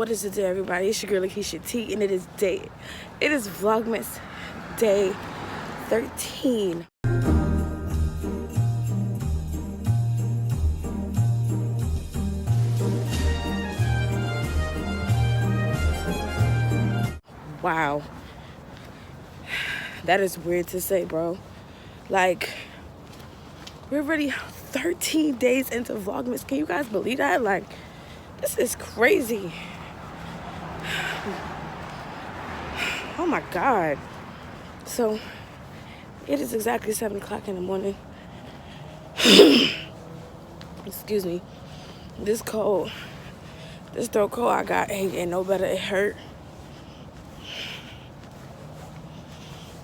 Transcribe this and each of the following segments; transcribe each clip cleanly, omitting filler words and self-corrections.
What is it, everybody? It's your girl Lakeisha T, and it is Vlogmas day 13. Wow, that is weird to say, bro. Like, we're already 13 days into Vlogmas. Can you guys believe that? Like, this is crazy. Oh my God. So, it is exactly 7 o'clock in the morning. Excuse me. This throat cold I got ain't getting no better. It hurt.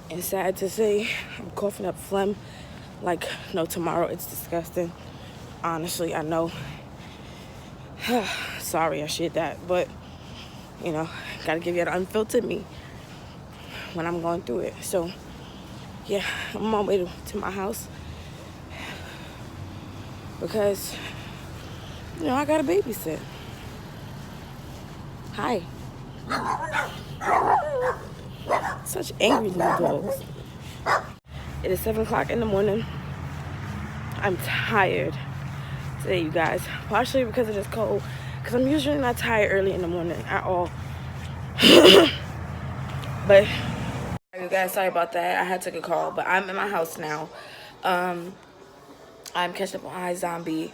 And sad to say, I'm coughing up phlegm like no tomorrow. It's disgusting. Honestly, I know. Sorry I shared that, but you know, gotta give you the unfiltered me when I'm going through it. So yeah, I'm on my way to my house because you know I gotta babysit. Hi. Such angry little dogs. It is 7 o'clock in the morning. I'm tired today, you guys. Partially because it is cold. Because I'm usually not tired early in the morning at all. But you guys, sorry about that. I had to take a call, but I'm in my house now. I'm catching up on iZombie.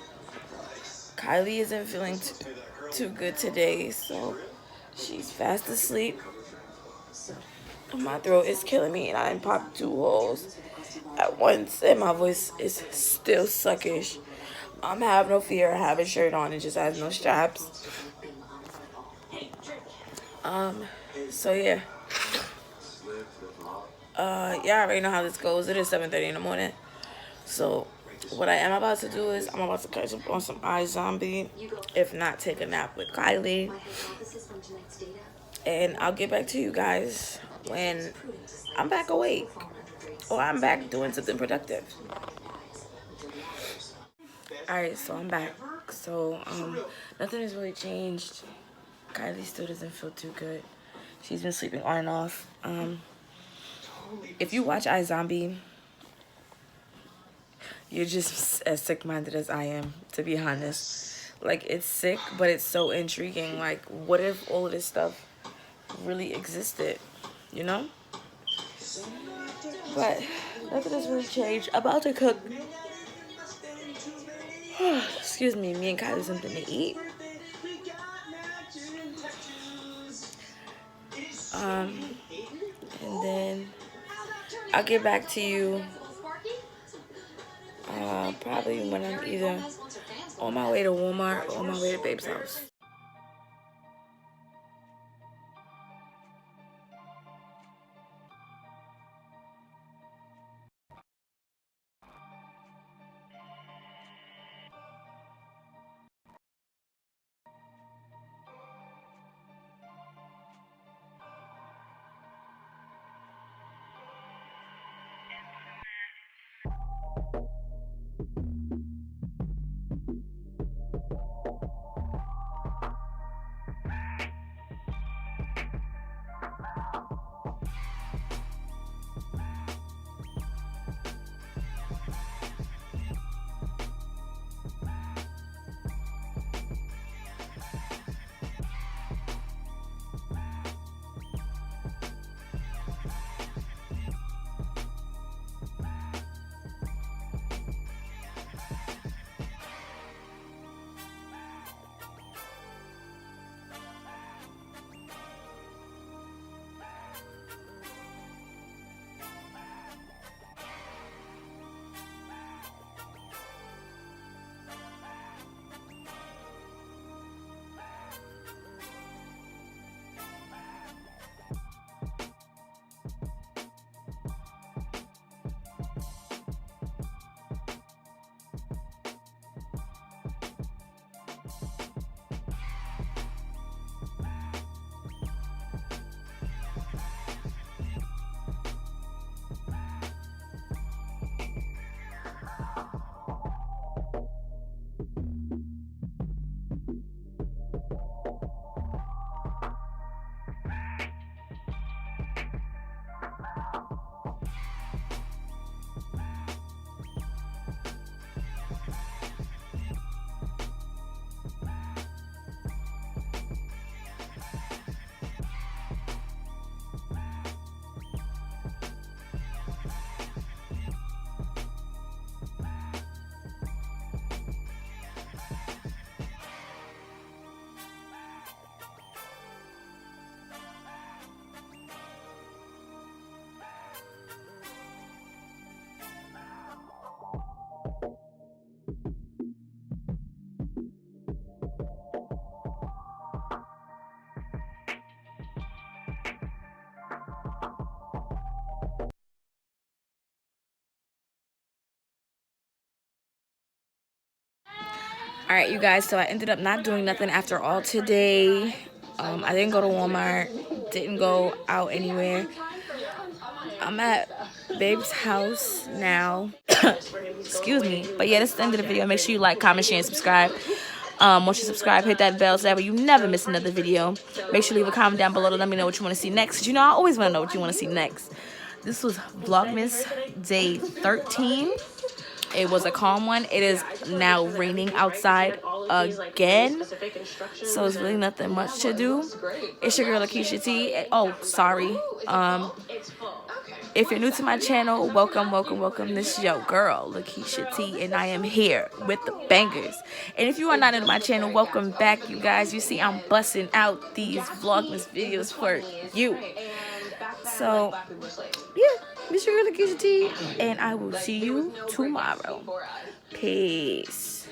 Kylie isn't feeling too good today, so she's fast asleep. My throat is killing me, and I popped 2 holes at once, and my voice is still suckish. Have no fear. I have a shirt on. It just has no straps. So yeah. Yeah, I already know how this goes. It is 7:30 in the morning. So what I am about to do is I'm about to catch up on some iZombie. If not, take a nap with Kylie. And I'll get back to you guys when I'm back awake. Or I'm back doing something productive. Alright, so I'm back. So, nothing has really changed. Kylie still doesn't feel too good. She's been sleeping on and off. If you watch iZombie, you're just as sick-minded as I am, to be honest. Like, it's sick, but it's so intriguing. Like, what if all of this stuff really existed, you know? But nothing has really changed. About to cook. Excuse me, me and Kylie something to eat. And then I'll get back to you probably when I'm either on my way to Walmart or on my way to Babe's house. Alright, you guys, so I ended up not doing nothing after all today. I didn't go to Walmart, didn't go out anywhere. I'm at Babe's house now. Excuse me. But yeah, this is the end of the video. Make sure you like, comment, share, and subscribe. Once you subscribe, hit that bell so that way you never miss another video. Make sure you leave a comment down below to let me know what you want to see next. 'Cause you know, I always want to know what you want to see next. This was Vlogmas day 13. It was a calm one. It is now raining outside again, so it's really nothing much to do. It's your girl Lakeisha T. Oh, sorry. If you're new to my channel, welcome, welcome, welcome. This is your girl Lakeisha T, and I am here with the bangers. And if you are not into my channel, welcome back, you guys. You see, I'm busting out these Vlogmas videos for you. So yeah, Miss your girl Lakeisha T, and I will see you tomorrow. Peace.